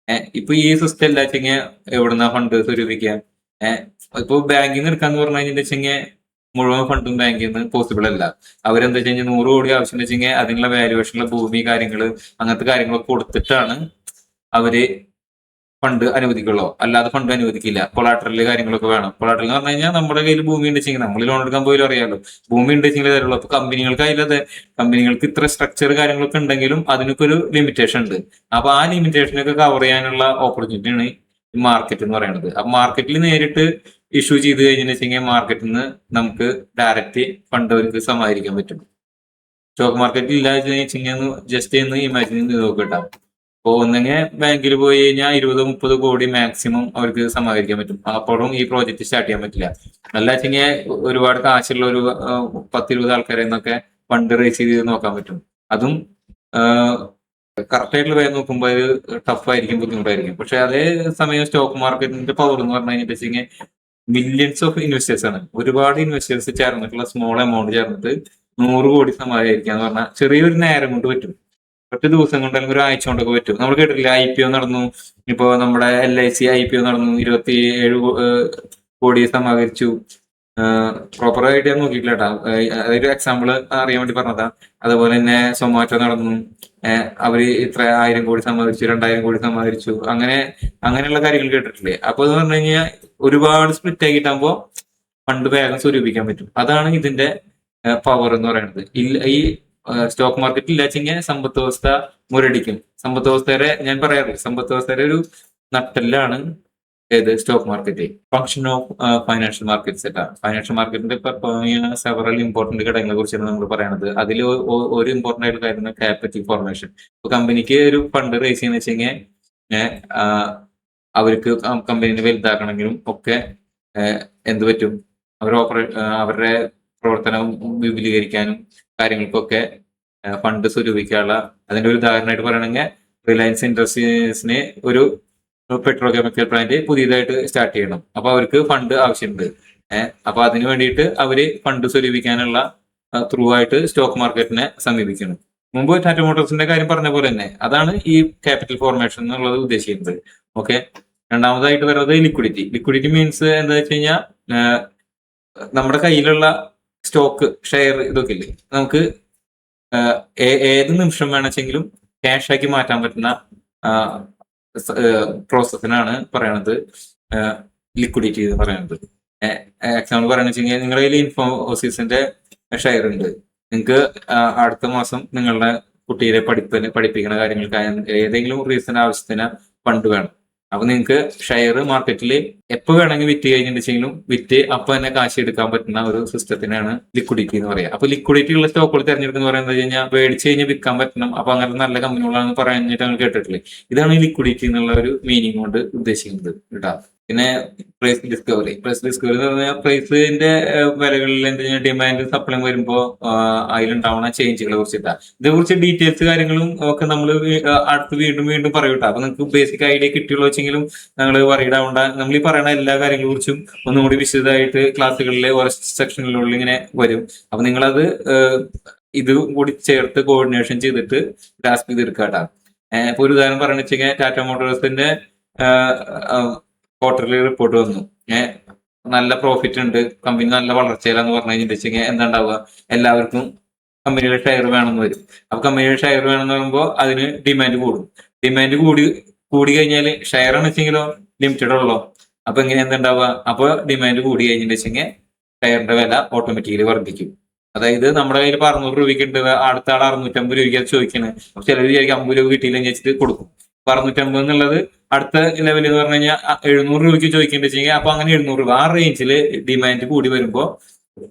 ഇപ്പൊ ഈ സിസ്റ്റം ഇല്ലാച്ചെങ്കിൽ എവിടുന്ന ഫണ്ട് സ്വരൂപിക്കുക? ഇപ്പൊ ബാങ്കിൽ നിന്ന് എടുക്കാന്ന് പറഞ്ഞു കഴിഞ്ഞിട്ടുണ്ടെങ്കിൽ മുഴുവൻ ഫണ്ടും ബാങ്കിൽ നിന്ന് പോസിബിൾ അല്ല. അവരെന്താ വെച്ച് കഴിഞ്ഞാൽ 100 കോടി ആവശ്യം വെച്ചെങ്കിൽ അതിനുള്ള വാല്യുവേഷനുള്ള ഭൂമി കാര്യങ്ങള് അങ്ങനത്തെ കാര്യങ്ങളൊക്കെ കൊടുത്തിട്ടാണ് അവര് ഫണ്ട് അനുവദിക്കുള്ളൂ. അല്ലാതെ ഫണ്ട് അനുവദിക്കില്ല. കൊളാട്രല് കാര്യങ്ങളൊക്കെ വേണം. കൊളാട്രൽ എന്ന് പറഞ്ഞു കഴിഞ്ഞാൽ നമ്മുടെ കയ്യിൽ ഭൂമി ഉണ്ടെങ്കിൽ നമ്മൾ ലോൺ എടുക്കാൻ പോലും അറിയാലോ, ഭൂമി ഉണ്ടെങ്കിൽ തരുള്ളൂ. അപ്പൊ കമ്പനികൾക്ക് അതിലത് കമ്പനികൾക്ക് ഇത്ര സ്ട്രക്ചർ കാര്യങ്ങളൊക്കെ ഉണ്ടെങ്കിലും അതിനൊക്കെ ഒരു ലിമിറ്റേഷൻ ഉണ്ട്. അപ്പൊ ആ ലിമിറ്റേഷനൊക്കെ കവർ ചെയ്യാനുള്ള ഓപ്പർച്യൂണിറ്റിയാണ് മാർക്കറ്റ് എന്ന് പറയുന്നത്. അപ്പൊ മാർക്കറ്റിൽ നേരിട്ട് ഇഷ്യൂ ചെയ്ത് കഴിഞ്ഞിട്ടുണ്ടെങ്കിൽ മാർക്കറ്റിൽ നിന്ന് നമുക്ക് ഡയറക്റ്റ് ഫണ്ട് അവർക്ക് സമാഹരിക്കാൻ പറ്റും. സ്റ്റോക്ക് മാർക്കറ്റിൽ ഇല്ലാതെ ജസ്റ്റ് ഒന്ന് ഇമാജിൻ ചെയ്ത് നോക്കട്ടോ. അപ്പൊ ഒന്നെങ്കിൽ ബാങ്കിൽ പോയി കഴിഞ്ഞാൽ 20-30 കോടി മാക്സിമം അവർക്ക് സമാഹരിക്കാൻ പറ്റും. അപ്പോഴും ഈ പ്രോജക്റ്റ് സ്റ്റാർട്ട് ചെയ്യാൻ പറ്റില്ല. അല്ല വെച്ചെങ്കിൽ ഒരുപാട് കാശുള്ള ഒരു 10-20 ആൾക്കാരെ എന്നൊക്കെ ഫണ്ട് റേസ് ചെയ്ത് നോക്കാൻ പറ്റും. അതും കറക്റ്റ് ആയിട്ടുള്ള വേ നോക്കുമ്പോൾ അത് ടഫ് ആയിരിക്കും, ബുദ്ധിമുട്ടായിരിക്കും. പക്ഷെ അതേ സമയം സ്റ്റോക്ക് മാർക്കറ്റിന്റെ പവർ എന്ന് പറഞ്ഞു കഴിഞ്ഞിട്ടുണ്ടെങ്കിൽ മില്യൺസ് ഓഫ് ഇൻവെസ്റ്റേഴ്സ് ആണ്. ഒരുപാട് ഇൻവെസ്റ്റേഴ്സ് ചേർന്നിട്ടുള്ള സ്മോൾ എമൗണ്ട് ചേർന്നിട്ട് 100 കോടി സമാഹരിക്കാന്ന് പറഞ്ഞാൽ ചെറിയൊരു നേരം കൊണ്ട് പറ്റും. ഒറ്റ ദിവസം കൊണ്ട് അല്ലെങ്കിൽ ഒരാഴ്ച കൊണ്ടൊക്കെ പറ്റും. നമ്മൾ കേട്ടിട്ടില്ല, IPO നടന്നു. ഇപ്പോ നമ്മുടെ LIC IPO നടന്നു, 27 കോടി സമാഹരിച്ചു. പ്രോപ്പർ ആയിട്ട് ഞാൻ നോക്കിയിട്ടില്ല കേട്ടാ. അതൊരു എക്സാമ്പിൾ അറിയാൻ വേണ്ടി പറഞ്ഞതാ. അതുപോലെ തന്നെ സൊമാറ്റോ നടന്നു, അവര് ഇത്ര 1000 കോടി സമാഹരിച്ചു, 2000 കോടി സമാഹരിച്ചു. അങ്ങനെയുള്ള കാര്യങ്ങൾ കേട്ടിട്ടില്ലേ? അപ്പൊ എന്ന് പറഞ്ഞു കഴിഞ്ഞാൽ ഒരുപാട് സ്പ്ലിറ്റ് ആക്കിയിട്ടാകുമ്പോ ഫണ്ട് വേഗം സ്വരൂപിക്കാൻ പറ്റും. അതാണ് ഇതിന്റെ പവർ എന്ന് പറയുന്നത്. ഈ സ്റ്റോക്ക് മാർക്കറ്റ് ഇല്ലാച്ചെങ്കിൽ സമ്പദ് വ്യവസ്ഥ മുരടിക്കും. സമ്പദ് വ്യവസ്ഥയുടെ ഞാൻ പറയാറില്ല, സമ്പദ് വ്യവസ്ഥയുടെ ഒരു നട്ടെല്ലാണ് ഏത് stock market. Function of financial markets അല്ല. ഫൈനാൻഷ്യൽ മാർക്കറ്റിന്റെ സെവറൽ ഇമ്പോർട്ടന്റ് ഘടകങ്ങളെ കുറിച്ചാണ് നമ്മൾ പറയുന്നത്. അതിൽ ഒരു ഇമ്പോർട്ടന്റ് ആയിട്ടുള്ള കാര്യമാണ് ക്യാപിറ്റൽ ഫോർമേഷൻ. ഇപ്പൊ കമ്പനിക്ക് ഒരു ഫണ്ട് റേസ് ചെയ്യുന്ന വെച്ചെങ്കിൽ അവർക്ക് കമ്പനിനെ വലുതാക്കണമെങ്കിലും ഒക്കെ എന്ത് പറ്റും? അവരുടെ പ്രവർത്തനം വിപുലീകരിക്കാനും കാര്യങ്ങൾക്കൊക്കെ ഫണ്ട് സ്വരൂപിക്കാനുള്ള അതിന്റെ ഒരു ഉദാഹരണമായിട്ട് പറയണമെങ്കിൽ റിലയൻസ് ഇൻഡസ്ട്രീസിന് ഒരു പെട്രോ കെമിക്കൽ പ്ലാന്റ് പുതിയതായിട്ട് സ്റ്റാർട്ട് ചെയ്യണം. അപ്പൊ അവർക്ക് ഫണ്ട് ആവശ്യമുണ്ട്. അപ്പൊ അതിനു വേണ്ടിയിട്ട് അവര് ഫണ്ട് സ്വരൂപിക്കാനുള്ള ത്രൂ ആയിട്ട് സ്റ്റോക്ക് മാർക്കറ്റിനെ സമീപിക്കണം. മുമ്പ് ടാറ്റ മോട്ടോഴ്സിന്റെ കാര്യം പറഞ്ഞ പോലെ തന്നെ അതാണ് ഈ ക്യാപിറ്റൽ ഫോർമേഷൻ എന്നുള്ളത് ഉദ്ദേശിക്കുന്നത്. ഓക്കെ, രണ്ടാമതായിട്ട് വരുന്നത് ലിക്വിഡിറ്റി. ലിക്വിഡിറ്റി മീൻസ് എന്താ വെച്ച് കഴിഞ്ഞാൽ നമ്മുടെ കയ്യിലുള്ള സ്റ്റോക്ക്, ഷെയർ, ഇതൊക്കെ ഇല്ലേ, നമുക്ക് ഏത് നിമിഷം വേണമെങ്കിലും ക്യാഷ് ആക്കി മാറ്റാൻ പറ്റുന്ന പ്രോസസ്സിനാണ് പറയണത് ലിക്വിഡിറ്റി എന്ന് പറയുന്നത്. എക്സാമ്പിൾ പറയുന്നത് വെച്ച് കഴിഞ്ഞാൽ നിങ്ങളുടെ കയ്യിൽ ഇൻഫോസിസിന്റെ ഷെയർ ഉണ്ട്. നിങ്ങൾക്ക് അടുത്ത മാസം നിങ്ങളുടെ കുട്ടിയെ പഠിപ്പിക്കുന്ന കാര്യങ്ങൾക്ക് ഏതെങ്കിലും റീസൺ ആവശ്യത്തിന് ഫണ്ട് വേണം. അപ്പൊ നിങ്ങൾക്ക് ഷെയർ മാർക്കറ്റിൽ എപ്പോൾ വേണമെങ്കിൽ വിറ്റ് കഴിഞ്ഞിട്ടുണ്ടെങ്കിലും വിറ്റ് അപ്പൊ തന്നെ കാശ് എടുക്കാൻ പറ്റുന്ന ഒരു സിസ്റ്റത്തിനാണ് ലിക്വിഡിറ്റി എന്ന് പറയുക. അപ്പൊ ലിക്വിഡിറ്റി ഉള്ള സ്റ്റോക്കുകൾ തിരഞ്ഞെടുക്കുന്ന പറയുന്നത് കഴിഞ്ഞാൽ മേടിച്ച് കഴിഞ്ഞാൽ വിൽക്കാൻ പറ്റണം. അപ്പൊ അങ്ങനെ നല്ല കമ്പനികളാണെന്ന് പറഞ്ഞിട്ട് നിങ്ങൾ കേട്ടിട്ടില്ലേ? ഇതാണ് ഈ ലിക്വിഡിറ്റി എന്നുള്ള ഒരു മീനിങ് കൊണ്ട് ഉദ്ദേശിക്കുന്നത് കേട്ടോ. പിന്നെ പ്രൈസ് ഡിസ്കവറി എന്ന് പറഞ്ഞാൽ പ്രൈസിന്റെ വിലകളിൽ എന്താ ഡിമാൻഡ് സപ്ലൈ വരുമ്പോൾ അതിലുണ്ടാവുന്ന ചേഞ്ചുകളെ കുറിച്ചിട്ടാണ്. ഇതേക്കുറിച്ച് ഡീറ്റെയിൽസ് കാര്യങ്ങളും ഒക്കെ നമ്മൾ അടുത്ത് വീണ്ടും വീണ്ടും പറയൂട്ടോ. അപ്പൊ നിങ്ങൾക്ക് ബേസിക് ഐഡിയ കിട്ടിയുള്ളൂ വെച്ചെങ്കിലും ഞങ്ങൾ പറയിടാവണ്ട. നമ്മൾ ഈ പറയുന്ന എല്ലാ കാര്യങ്ങളെ കുറിച്ചും ഒന്നും കൂടി വിശദമായിട്ട് ക്ലാസ്സുകളിലെ ഓരോ സെക്ഷനിലുള്ള ഇങ്ങനെ വരും. അപ്പൊ നിങ്ങളത് ഇത് കൂടി ചേർത്ത് കോർഡിനേഷൻ ചെയ്തിട്ട് ഗ്രാസ്പ് ചെയ്തെടുക്കാട്ടാ. ഇപ്പൊ ഒരു ഉദാഹരണം പറഞ്ഞു വെച്ചാൽ ടാറ്റ മോട്ടോഴ്സിന്റെ ക്വാർട്ടർലി റിപ്പോർട്ട് വന്നു. നല്ല പ്രോഫിറ്റ് ഉണ്ട്, കമ്പനി നല്ല വളർച്ചയിലാന്ന് പറഞ്ഞു കഴിഞ്ഞിട്ടുണ്ടെങ്കിൽ എന്താ ഉണ്ടാവുക? എല്ലാവർക്കും കമ്പനിയുടെ ഷെയർ വേണമെന്ന് വരും. അപ്പൊ കമ്പനിയുടെ ഷെയർ വേണമെന്ന് പറയുമ്പോൾ അതിന് ഡിമാൻഡ് കൂടും. ഡിമാൻഡ് കൂടി കഴിഞ്ഞാൽ ഷെയർ എന്ന് വെച്ചെങ്കിലോ ലിമിറ്റഡ് ഉള്ളോ. അപ്പൊ എങ്ങനെ എന്തുണ്ടാവുക? അപ്പൊ ഡിമാൻഡ് കൂടി കഴിഞ്ഞിട്ടുണ്ടെങ്കിൽ ഷെയറിന്റെ വില ഓട്ടോമാറ്റിക്കലി വർദ്ധിക്കും. അതായത് നമ്മുടെ കയ്യിൽ 600 രൂപയ്ക്ക് ഉണ്ട്, അടുത്ത ആൾ 650 രൂപയ്ക്ക് ചോദിക്കണേ. അപ്പൊ ചിലർ വിചാരിക്കും 50 രൂപ കിട്ടിയില്ലെങ്കിൽ വെച്ചിട്ട് കൊടുക്കും. 650 എന്നുള്ളത് അടുത്ത ലെവൽ എന്ന് പറഞ്ഞു കഴിഞ്ഞാൽ 700 രൂപയ്ക്ക് ചോദിക്കേണ്ടി വെച്ചെങ്കിൽ അപ്പൊ അങ്ങനെ 700 രൂപ ആ റേഞ്ചിൽ ഡിമാൻഡ് കൂടി വരുമ്പോൾ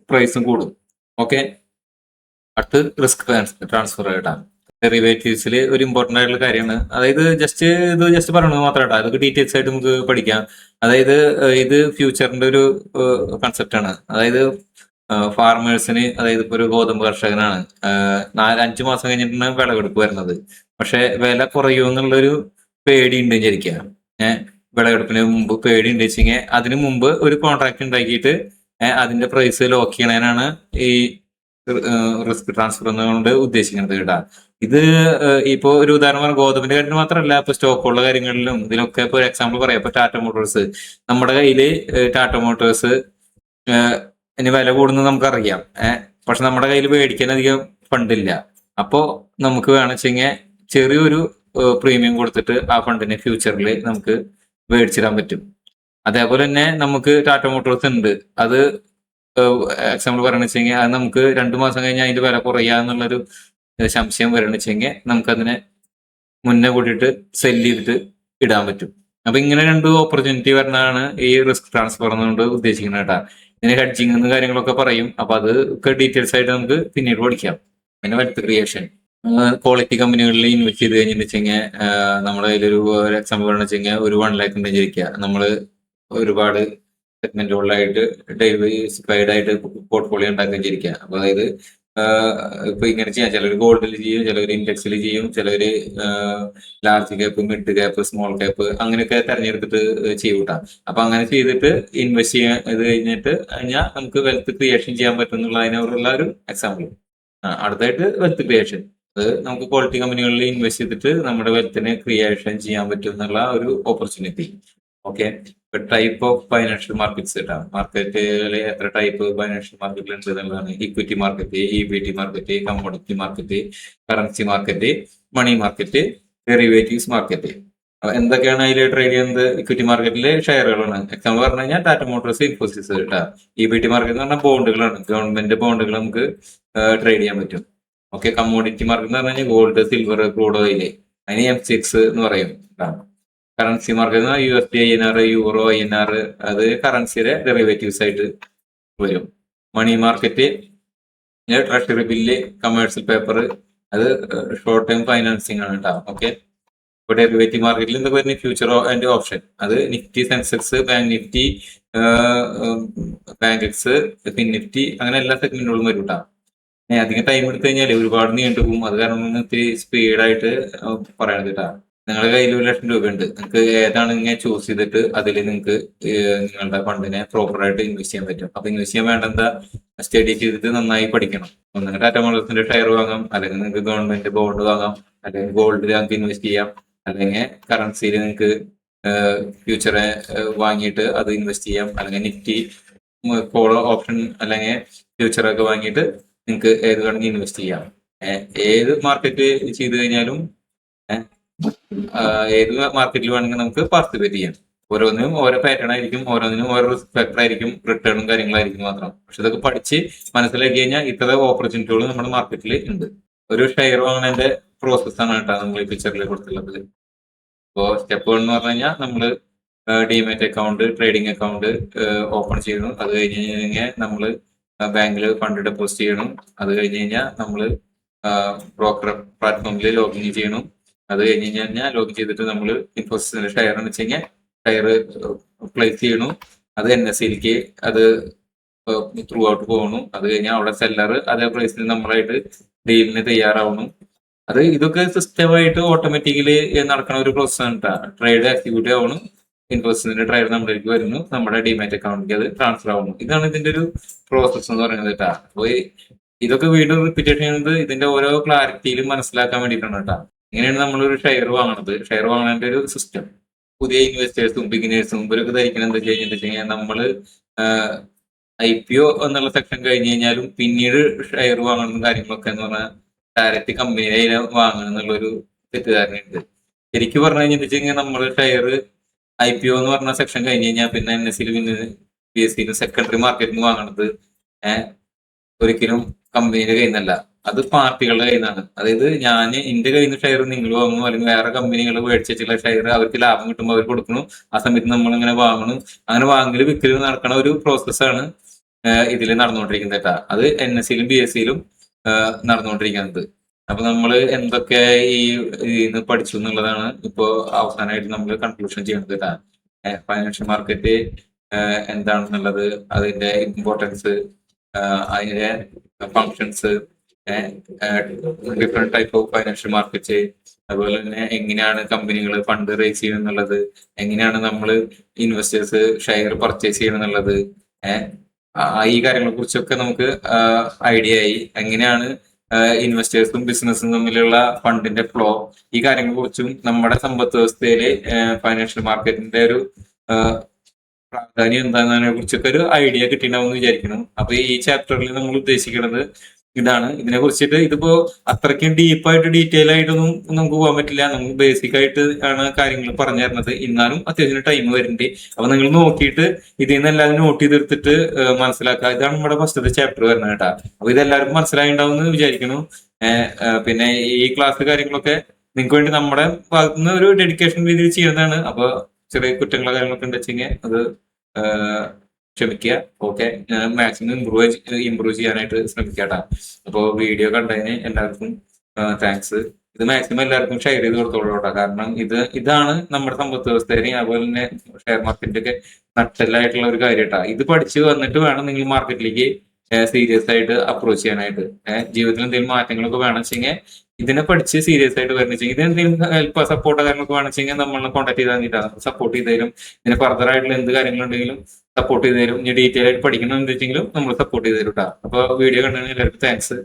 പ്രൈസും കൂടും. ഓക്കെ, അടുത്ത് റിസ്ക് ട്രാൻസ്ഫർ ആയിട്ടാണ്. ഡെറിവേറ്റീവ്സിൽ ഒരു ഇമ്പോർട്ടന്റ് ആയിട്ടുള്ള കാര്യമാണ്. അതായത് ജസ്റ്റ് പറയണത് മാത്രമായിട്ടാ, അതൊക്കെ ഡീറ്റെയിൽസ് ആയിട്ട് നമുക്ക് പഠിക്കാം. അതായത് ഇത് ഫ്യൂച്ചറിന്റെ ഒരു കൺസെപ്റ്റ് ആണ്. അതായത് ഫാർമേഴ്സിന്, അതായത് ഇപ്പൊ ഒരു ഗോതമ്പ് കർഷകനാണ്, 4-5 മാസം കഴിഞ്ഞിട്ടാണ് വിളവെടുപ്പ് വരുന്നത്. പക്ഷെ വില കുറയൂ എന്നുള്ളൊരു പേടി ഉണ്ട് വിചാരിക്കുക. വിളവെടുപ്പിന് മുമ്പ് പേടി ഉണ്ട് വെച്ചെങ്കിൽ അതിന് മുമ്പ് ഒരു കോൺട്രാക്ട് ഉണ്ടാക്കിയിട്ട് അതിന്റെ പ്രൈസ് ലോക്ക് ചെയ്യണതിനാണ് ഈ റിസ്ക് ട്രാൻസ്ഫർ എന്നുകൊണ്ട് ഉദ്ദേശിക്കുന്നത് കേട്ടാ. ഇത് ഇപ്പോ ഒരു ഉദാഹരണം പറഞ്ഞ ഗോതമ്പിന്റെ കാര്യത്തിൽ മാത്രമല്ല, ഇപ്പൊ സ്റ്റോക്കുള്ള കാര്യങ്ങളിലും ഇതിലൊക്കെ ഇപ്പൊ ഒരു എക്സാമ്പിൾ പറയാം. ഇപ്പൊ ടാറ്റ മോട്ടോഴ്സ്, നമ്മുടെ കയ്യില് ടാറ്റ മോട്ടോഴ്സ് ഇനി വില കൂടുന്നത് നമുക്കറിയാം. പക്ഷെ നമ്മുടെ കയ്യിൽ മേടിക്കാൻ അധികം ഫണ്ടില്ല. അപ്പോ നമുക്ക് വേണമെച്ചെങ്കിൽ ചെറിയൊരു പ്രീമിയം കൊടുത്തിട്ട് ആ ഫണ്ടിനെ ഫ്യൂച്ചറിൽ നമുക്ക് മേടിച്ചിടാൻ പറ്റും. അതേപോലെ തന്നെ നമുക്ക് ടാറ്റ മോട്ടോഴ്സ് ഉണ്ട്, അത് എക്സാമ്പിൾ പറയണ വെച്ചെങ്കിൽ അത് നമുക്ക് 2 മാസം കഴിഞ്ഞാൽ അതിന്റെ വില കുറയാന്നുള്ളൊരു സംശയം വരണ വെച്ചെങ്കിൽ നമുക്കതിനെ മുന്നേ കൂട്ടിയിട്ട് സെല് ചെയ്തിട്ട് ഇടാൻ പറ്റും. അപ്പൊ ഇങ്ങനെ 2 ഓപ്പർച്യൂണിറ്റി വരുന്നതാണ് ഈ റിസ്ക് ട്രാൻസ്ഫർ എന്നുകൊണ്ട് ഉദ്ദേശിക്കുന്നത് കേട്ടാ. ഇതിന് ഹെഡ്ജിങ് എന്ന് കാര്യങ്ങളൊക്കെ പറയും. അപ്പൊ അത് ഒക്കെ ഡീറ്റെയിൽസ് ആയിട്ട് നമുക്ക് പിന്നീട് പഠിക്കാം. പിന്നെ വെൽത്ത് ക്രിയേഷൻ, ക്വാളിറ്റി കമ്പനികളിൽ ഇൻവെസ്റ്റ് ചെയ്ത് കഴിഞ്ഞിട്ടുണ്ടെങ്കിൽ നമ്മുടെ കയ്യിലൊരു എക്സാമ്പിൾ പറഞ്ഞു വെച്ചെങ്കിൽ ഒരു 1 lakh ഉണ്ടെങ്കിൽ നമ്മൾ ഒരുപാട് സെഗ്മെന്റുകളിലായിട്ട് ഡൈവേഴ്സിഫൈഡ് ആയിട്ട് പോർട്ട്ഫോളിയോ ഉണ്ടാക്കി വെച്ചിരിക്കുക. അപ്പൊ അതായത് ഇപ്പൊ ഇങ്ങനെ ചെയ്യാം. ചിലർ ഗോൾഡിൽ ചെയ്യും, ചിലവർ ഇൻഡെക്സിൽ ചെയ്യും, ചിലവര് large cap, mid cap, small cap അങ്ങനെയൊക്കെ തെരഞ്ഞെടുത്തിട്ട് ചെയ്യൂട്ടാ. അപ്പൊ അങ്ങനെ ചെയ്തിട്ട് ഇൻവെസ്റ്റ് കഴിഞ്ഞാൽ നമുക്ക് വെൽത്ത് ക്രിയേഷൻ ചെയ്യാൻ പറ്റും എന്നുള്ളതിനുള്ള ഒരു എക്സാമ്പിൾ. അടുത്തായിട്ട് വെൽത്ത് ക്രിയേഷൻ, അത് നമുക്ക് ക്വാളിറ്റി കമ്പനികളിൽ ഇൻവെസ്റ്റ് ചെയ്തിട്ട് നമ്മുടെ വെൽത്തിനെ ക്രിയേഷൻ ചെയ്യാൻ പറ്റും എന്നുള്ള ഒരു opportunity. Okay, type of financial markets കേട്ടാണ്. മാർക്കറ്റിൽ എത്ര ടൈപ്പ് ഫൈനാൻഷ്യൽ മാർക്കറ്റിൽ ഉണ്ട് എന്നുള്ളതാണ്. ഇക്വിറ്റി മാർക്കറ്റ്, ഇബിടി market, commodity market, currency market, money market, derivatives market. എന്തൊക്കെയാണ് അതിൽ ട്രേഡ് ചെയ്യുന്നത്? ഇക്വിറ്റി മാർക്കറ്റിലെ ഷെയറുകളാണ്. എക്സാമ്പിൾ പറഞ്ഞു കഴിഞ്ഞാൽ ടാറ്റ മോട്ടോഴ്സ്, ഇൻഫോസിസ് കേട്ടാ. ഇബിടി മാർക്കറ്റ് എന്ന് പറഞ്ഞാൽ ബോണ്ടുകളാണ്, ഗവൺമെന്റ് ബോണ്ടുകൾ നമുക്ക് ട്രേഡ് ചെയ്യാൻ പറ്റും. ഓക്കെ, കമ്മോഡിറ്റി മാർക്കറ്റ് എന്ന് പറഞ്ഞു കഴിഞ്ഞാൽ ഗോൾഡ്, സിൽവർ, ക്രൂഡ് ഓയിൽ, അതിന് M6 എന്ന് പറയും. Currency market USD, INR, euro, INR, അത് കറൻസിയുടെ ഡെറിവേറ്റീവ്സ് ആയിട്ട് വരും. Money market treasury bill, commercial paper, അത് ഷോർട്ട് ടൈം ഫൈനാൻസിങ് ആണ് കേട്ടോ. ഓക്കെ, ഇപ്പൊ ഡെറിവേറ്റീവ് മാർക്കറ്റിൽ എന്തൊക്കെ വരുന്നത്? ഫ്യൂച്ചർ ആൻഡ് ഓപ്ഷൻ, അത് Nifty, Sensex, bank Nifty, Bankex, fin Nifty, അങ്ങനെ എല്ലാ സെഗ്മെന്റുകളും വരും കേട്ടോ. അധികം ടൈം എടുത്തു കഴിഞ്ഞാൽ ഒരുപാട് നീണ്ടു പോകും. അത് കാരണം ഇത്തിരി സ്പീഡായിട്ട് പറയണത് കേട്ടാ. നിങ്ങളുടെ കയ്യിൽ 1 ലക്ഷം രൂപ ഉണ്ട്, നിങ്ങൾക്ക് ഏതാണ് ഇങ്ങനെ ചൂസ് ചെയ്തിട്ട് അതിൽ നിങ്ങൾക്ക് നിങ്ങളുടെ ഫണ്ടിനെ പ്രോപ്പറായിട്ട് ഇൻവെസ്റ്റ് ചെയ്യാൻ പറ്റും. അപ്പൊ ഇൻവെസ്റ്റ് ചെയ്യാൻ വേണ്ട എന്താ? സ്റ്റഡി ചെയ്തിട്ട് നന്നായി പഠിക്കണം. ഒന്നുകിൽ ടാറ്റ മോട്ടോഴ്സിന്റെ ഷെയർ വാങ്ങാം, അല്ലെങ്കിൽ നിങ്ങൾക്ക് ഗവൺമെന്റ് ബോണ്ട് വാങ്ങാം, അല്ലെങ്കിൽ ഗോൾഡിൽ നിങ്ങൾക്ക് ഇൻവെസ്റ്റ് ചെയ്യാം, അല്ലെങ്കിൽ കറൻസിയിൽ നിങ്ങൾക്ക് ഫ്യൂച്ചറെ വാങ്ങിയിട്ട് അത് ഇൻവെസ്റ്റ് ചെയ്യാം, അല്ലെങ്കിൽ നിഫ്റ്റി, കോൾ ഓപ്ഷൻ അല്ലെങ്കിൽ ഫ്യൂച്ചറൊക്കെ വാങ്ങിയിട്ട് നിങ്ങൾക്ക് ഏത് വേണമെങ്കിൽ ഇൻവെസ്റ്റ് ചെയ്യാം. ഏത് മാർക്കറ്റ് ചെയ്ത് കഴിഞ്ഞാലും ഏത് മാർക്കറ്റിൽ വേണമെങ്കിൽ നമുക്ക് പാർട്ടിസിപ്പേറ്റ് ചെയ്യാം. ഓരോന്നിനും ഓരോ പാറ്റേൺ ആയിരിക്കും, ഓരോന്നിനും ഓരോ റിസ്ക് ഫാക്ടർ ആയിരിക്കും, റിട്ടേണും കാര്യങ്ങളായിരിക്കും മാത്രം. പക്ഷെ ഇതൊക്കെ പഠിച്ച് മനസ്സിലാക്കി കഴിഞ്ഞാൽ ഇത്ര ഓപ്പർച്യൂണിറ്റികൾ നമ്മുടെ മാർക്കറ്റിൽ ഉണ്ട്. ഒരു ഷെയർ വാങ്ങുന്നതിന്റെ പ്രോസസ്സാണ് കേട്ടോ നമ്മൾ ഈ പിക്ചറിൽ കൊടുത്തുള്ളത്. ഇപ്പോൾ സ്റ്റെപ്പ് 1 എന്ന് പറഞ്ഞു കഴിഞ്ഞാൽ നമ്മൾ demat account, trading account open ചെയ്യുന്നു. അത് കഴിഞ്ഞ് കഴിഞ്ഞാൽ നമ്മൾ ബാങ്കിൽ ഫണ്ട് ഡെപ്പോസിറ്റ് ചെയ്യണം. അത് കഴിഞ്ഞ് കഴിഞ്ഞാൽ നമ്മൾ ബ്രോക്കർ പ്ലാറ്റ്ഫോമിൽ ലോഗിൻ ചെയ്യണം. അത് കഴിഞ്ഞ് കഴിഞ്ഞാൽ ലോഗിൻ ചെയ്തിട്ട് നമ്മൾ ഇൻഫോസിസിന്റെ ഷെയർ എന്ന് വെച്ച് കഴിഞ്ഞാൽ ഷെയർ പ്ലേസ് ചെയ്യണം. അത് NSEയിലേക്ക് അത് ത്രൂ ഔട്ട് പോകണം. അത് കഴിഞ്ഞാൽ അവിടെ സെല്ലർ അതേ പ്രൈസിൽ നമ്മളായിട്ട് ഡീലിന് തയ്യാറാവണം. ഇതൊക്കെ സിസ്റ്റമായിട്ട് ഓട്ടോമാറ്റിക്കലി നടക്കുന്ന ഒരു പ്രോസസ്സാണ് കേട്ടോ. ട്രേഡ് എക്സിക്യൂട്ടീവ് ആവണം, ഇൻവെസ്റ്റ്മെന്റ് ട്രേഡ് നമ്മളിലേക്ക് വരുന്നു, നമ്മുടെ ഡിമാറ്റ് അക്കൗണ്ടിലേക്ക് അത് ട്രാൻസ്ഫർ ആവുന്നു. ഇതാണ് ഇതിന്റെ ഒരു പ്രോസസ്സ് എന്ന് പറയുന്നത് കേട്ടോ. അപ്പോൾ ഇതൊക്കെ വീണ്ടും റിപ്പീറ്റ് ചെയ്യുന്നത് ഇതിന്റെ ഓരോ ക്ലാരിറ്റിയിലും മനസ്സിലാക്കാൻ വേണ്ടിയിട്ടാണ് കേട്ടോ. ഇങ്ങനെയാണ് നമ്മളൊരു ഷെയർ വാങ്ങുന്നത്. ഷെയർ വാങ്ങുന്നതിന്റെ ഒരു സിസ്റ്റം പുതിയ ഇൻവെസ്റ്റേഴ്സും ബിഗിനേഴ്സും ഇവരൊക്കെ ധരിക്കണം എന്താ കഴിഞ്ഞാൽ നമ്മള് IPO എന്നുള്ള സെക്ഷൻ കഴിഞ്ഞ് കഴിഞ്ഞാലും പിന്നീട് ഷെയർ വാങ്ങുന്ന കാര്യങ്ങളൊക്കെ എന്ന് പറഞ്ഞാൽ ഡയറക്റ്റ് കമ്പനിയിൽ വാങ്ങണം എന്നുള്ളൊരു തെറ്റിദ്ധാരണയുണ്ട്. ശരിക്കും പറഞ്ഞു കഴിഞ്ഞാൽ നമ്മൾ ഷെയർ IPO എന്ന് പറഞ്ഞ സെക്ഷൻ കഴിഞ്ഞ് കഴിഞ്ഞാൽ പിന്നെ NSEയിലും പിന്നെ BSEയിലും സെക്കൻഡറി മാർക്കറ്റിൽ നിന്ന് വാങ്ങണത് ഒരിക്കലും കമ്പനിയുടെ കയ്യിൽ നിന്നല്ല, അത് പാർട്ടികളുടെ കയ്യിൽ നിന്നാണ്. അതായത് ഞാൻ എന്റെ കയ്യിൽ നിന്ന് ഷെയർ നിങ്ങൾ വാങ്ങുന്നു, അല്ലെങ്കിൽ വേറെ കമ്പനികൾ മേടിച്ചിട്ടുള്ള ഷെയർ അവർക്ക് ലാഭം കിട്ടുമ്പോൾ അവർ കൊടുക്കണം. ആ സമയത്ത് നമ്മൾ ഇങ്ങനെ വാങ്ങണം. അങ്ങനെ വാങ്ങലും വിൽക്കലും നടക്കുന്ന ഒരു പ്രോസസ്സാണ് ഇതിൽ നടന്നുകൊണ്ടിരിക്കുന്നത് കേട്ടാ. അത് NSEയിലും BSEയിലും നടന്നുകൊണ്ടിരിക്കുന്നത്. അപ്പൊ നമ്മൾ എന്തൊക്കെ ഇന്ന് പഠിച്ചു എന്നുള്ളതാണ് ഇപ്പോ അവസാനമായിട്ട് നമ്മൾ കൺക്ലൂഷൻ ചെയ്യുന്നത് കേട്ടാ. ഫൈനാൻഷ്യൽ മാർക്കറ്റ് എന്താണെന്നുള്ളത്, അതിന്റെ ഇമ്പോർട്ടൻസ്, അതിന്റെ functions, different type of financial market, അതുപോലെ തന്നെ എങ്ങനെയാണ് കമ്പനികൾ ഫണ്ട് റേസ് ചെയ്യണം എന്നുള്ളത്, എങ്ങനെയാണ് നമ്മൾ ഇൻവെസ്റ്റേഴ്സ് ഷെയർ പർച്ചേസ് ചെയ്യണം എന്നുള്ളത്, ഈ കാര്യങ്ങളെ കുറിച്ചൊക്കെ നമുക്ക് ഐഡിയ ആയി. എങ്ങനെയാണ് ഇൻവെസ്റ്റേഴ്സും ബിസിനസ്സും തമ്മിലുള്ള ഫണ്ടിന്റെ ഫ്ലോ, ഈ കാര്യങ്ങളെ കുറിച്ചും നമ്മുടെ സമ്പദ് വ്യവസ്ഥയില് ഫൈനാൻഷ്യൽ മാർക്കറ്റിന്റെ ഒരു പ്രാധാന്യം എന്താണെന്നതിനെ കുറിച്ചൊക്കെ ഒരു ഐഡിയ കിട്ടിയിട്ടുണ്ടാവും വിചാരിക്കുന്നു. അപ്പൊ ഈ ചാപ്റ്ററിൽ നമ്മൾ ഉദ്ദേശിക്കുന്നത് ഇതാണ്. ഇതിനെ കുറിച്ചിട്ട് ഇതിപ്പോ അത്രയ്ക്കും ഡീപ്പായിട്ട് ഡീറ്റെയിൽ ആയിട്ടൊന്നും നമുക്ക് പോകാൻ പറ്റില്ല. നമുക്ക് ബേസിക് ആയിട്ട് ആണ് കാര്യങ്ങൾ പറഞ്ഞു തരുന്നത്. എന്നാലും അത്യാവശ്യം ടൈം വരുന്നുണ്ട്. അപ്പൊ നിങ്ങൾ നോക്കിയിട്ട് ഇതിൽ നിന്ന് എല്ലാവരും നോട്ട് ചെയ്തെടുത്തിട്ട് മനസ്സിലാക്കുക. ഇതാണ് നമ്മുടെ ഫസ്റ്റത്തെ ചാപ്റ്റർ വരുന്നത് കേട്ടാ. അപ്പൊ ഇതെല്ലാവർക്കും മനസ്സിലായിണ്ടാവും എന്ന് വിചാരിക്കുന്നു. പിന്നെ ഈ ക്ലാസ് കാര്യങ്ങളൊക്കെ നിങ്ങൾക്ക് വേണ്ടി നമ്മുടെ ഭാഗത്തുനിന്ന് ഒരു ഡെഡിക്കേഷൻ രീതിയിൽ ചെയ്യുന്നതാണ്. അപ്പൊ ചെറിയ കുറ്റങ്ങളോ കാര്യങ്ങളൊക്കെ ഉണ്ടെച്ചെങ്കിൽ അത് ക്ഷമിക്കുക. ഓക്കെ, ഞാൻ മാക്സിമം ഇമ്പ്രൂവ് ചെയ്യാനായിട്ട് ശ്രമിക്കാട്ടാ. അപ്പോൾ വീഡിയോ കണ്ടതിന് എല്ലാവർക്കും താങ്ക്സ്. ഇത് മാക്സിമം എല്ലാവർക്കും ഷെയർ ചെയ്ത് കൊടുത്തോളൂ കേട്ടോ. കാരണം ഇതാണ് നമ്മുടെ സമ്പദ് വ്യവസ്ഥയെ, അതുപോലെ തന്നെ ഷെയർ മാർക്കറ്റിന്റെ ഒക്കെ നട്ടലായിട്ടുള്ള ഒരു കാര്യം കേട്ടാ. ഇത് പഠിച്ച് വന്നിട്ട് വേണം നിങ്ങൾ മാർക്കറ്റിലേക്ക് സീരിയസ് ആയിട്ട് അപ്രോച്ച് ചെയ്യാനായിട്ട്. ജീവിതത്തിൽ എന്തെങ്കിലും മാറ്റങ്ങളൊക്കെ വേണം വെച്ചെങ്കിൽ ഇതിനെ പഠിച്ച് സീരിയസ് ആയിട്ട് വരണമെങ്കിൽ ഇതിനെന്തെങ്കിലും ഹെൽപ്പ് സപ്പോർട്ടോ കാര്യങ്ങളൊക്കെ വേണമെങ്കിൽ നമ്മളെ കോൺടാക്ട് ചെയ്താൽ മതിയിട്ടാണ്. സപ്പോർട്ട് ചെയ്തേരും. ഇതിന് ഫർദർ ആയിട്ടുള്ള എന്ത് കാര്യങ്ങളുണ്ടെങ്കിലും സപ്പോർട്ട് ചെയ്ത് തരും. ഇനി ഡീറ്റെയിൽ ആയിട്ട് പഠിക്കണം എന്ന് വെച്ചെങ്കിലും നമ്മൾ സപ്പോർട്ട് ചെയ്ത് തരും കേട്ടോ. അപ്പൊ വീഡിയോ കണ്ടതിന് എല്ലാവർക്കും താങ്ക്സ്.